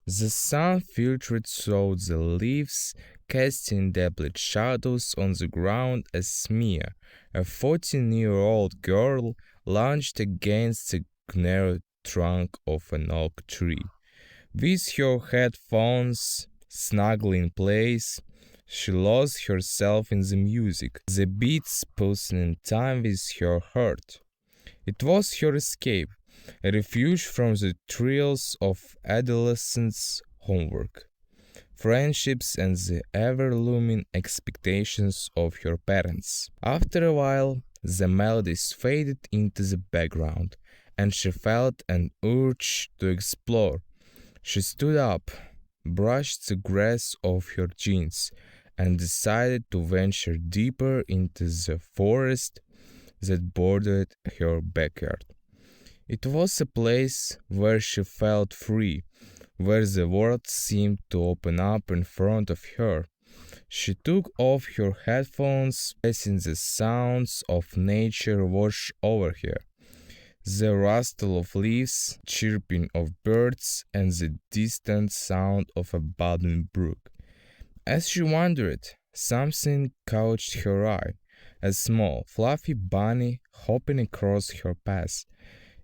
The sun filtered through the leaves, casting deep shadows on the ground as Mia, a 14-year-old girl, lounged against the narrow trunk of an oak tree. With her headphones snugly in place, she lost herself in the music, the beats pulsing in time with her heart. It was her escape, a refuge from the thrills of adolescence, homework, friendships, and the ever looming expectations of her parents. After a while, the melodies faded into the background, and she felt an urge to explore. She stood up, brushed the grass off her jeans, and decided to venture deeper into the forest that bordered her backyard. It was a place where she felt free, where the world seemed to open up in front of her. She took off her headphones, letting the sounds of nature wash over her. The rustle of leaves, chirping of birds, and the distant sound of a bubbling brook. As she wandered, something caught her eye, a small, fluffy bunny hopping across her path.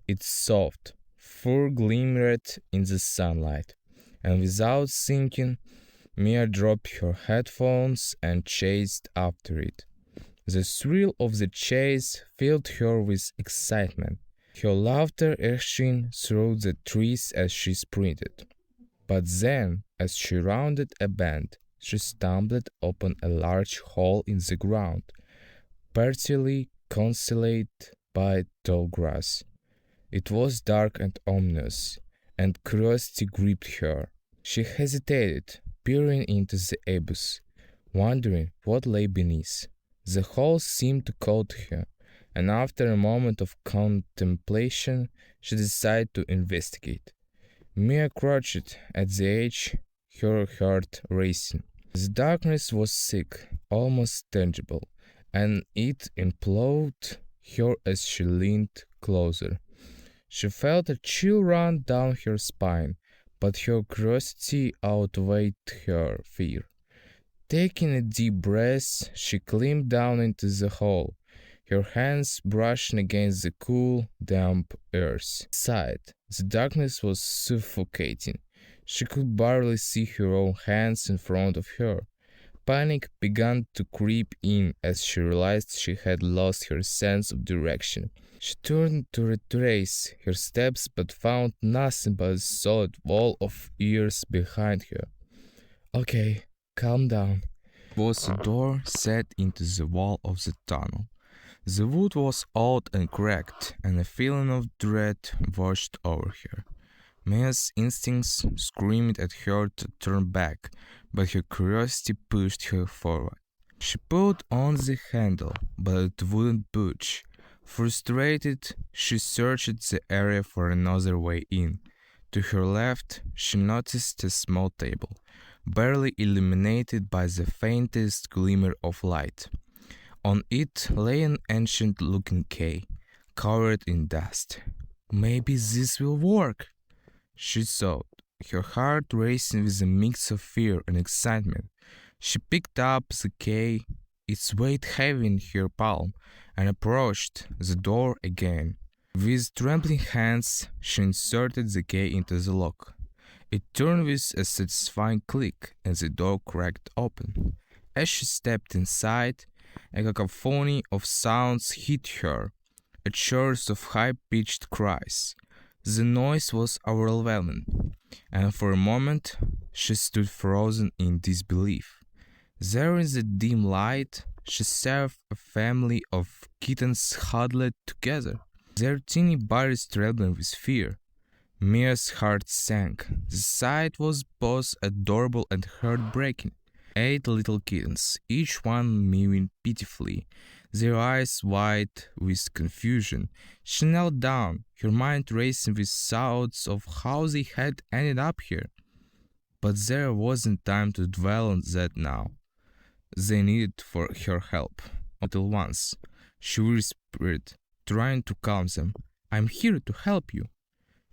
Its soft fur glimmered in the sunlight, and without thinking, Mia dropped her headphones and chased after it. The thrill of the chase filled her with excitement, her laughter echoing through the trees as she sprinted. But then, as she rounded a bend, she stumbled upon a large hole in the ground, partially concealed by tall grass. It was dark and ominous, and curiosity gripped her. She hesitated, peering into the abyss, wondering what lay beneath. The hole seemed to call to her, and after a moment of contemplation, she decided to investigate. Mia crouched at the edge, her heart racing. The darkness was thick, almost tangible, and it implored her as she leaned closer. She felt a chill run down her spine, but her curiosity outweighed her fear. Taking a deep breath, she climbed down into the hole, her hands brushing against the cool, damp earth. Inside, the darkness was suffocating. She could barely see her own hands in front of her. Panic began to creep in as she realized she had lost her sense of direction. She turned to retrace her steps but found nothing but a solid wall of ears behind her. Okay, calm down. It was a door set into the wall of the tunnel. The wood was old and cracked, and a feeling of dread washed over her. Mia's instincts screamed at her to turn back, but her curiosity pushed her forward. She pulled on the handle, but it wouldn't budge. Frustrated, she searched the area for another way in. To her left, she noticed a small table, barely illuminated by the faintest glimmer of light. On it lay an ancient-looking key, covered in dust. Maybe this will work, she thought, her heart racing with a mix of fear and excitement. She picked up the key, its weight heavy in her palm, and approached the door again. With trembling hands, she inserted the key into the lock. It turned with a satisfying click, and the door cracked open. As she stepped inside, a cacophony of sounds hit her, a chorus of high-pitched cries. The noise was overwhelming, and for a moment she stood frozen in disbelief. There in the dim light, she saw a family of kittens huddled together, their teeny bodies trembling with fear. Mia's heart sank. The sight was both adorable and heartbreaking. 8 little kittens, each one mewing pitifully, their eyes wide with confusion. She knelt down, her mind racing with thoughts of how they had ended up here. But there wasn't time to dwell on that now. They needed for her help. Little ones, she whispered, trying to calm them. I'm here to help you.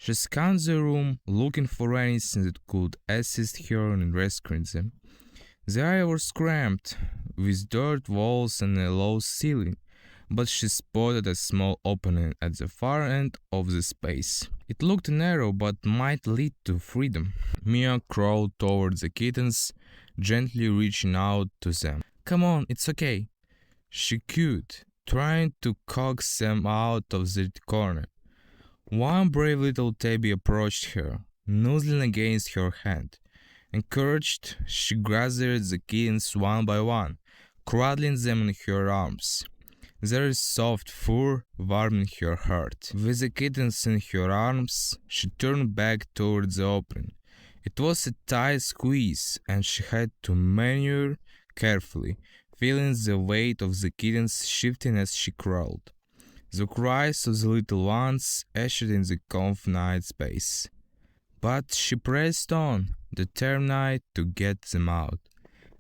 She scanned the room, looking for anything that could assist her in rescuing them. The area was cramped, with dirt walls and a low ceiling, but she spotted a small opening at the far end of the space. It looked narrow but might lead to freedom. Mia crawled toward the kittens, gently reaching out to them. "Come on, it's okay," she cooed, trying to coax them out of the corner. One brave little tabby approached her, nuzzling against her hand. Encouraged, she gathered the kittens one by one, cradling them in her arms. Their soft fur warming her heart. With the kittens in her arms, she turned back toward the opening. It was a tight squeeze, and she had to maneuver carefully, feeling the weight of the kittens shifting as she crawled. The cries of the little ones echoed in the confined space. But she pressed on, determined to get them out.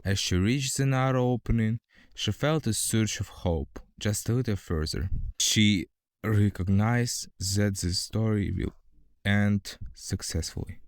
As she reached the narrow opening, she felt a surge of hope. Just a little further. She recognized that the story will end successfully.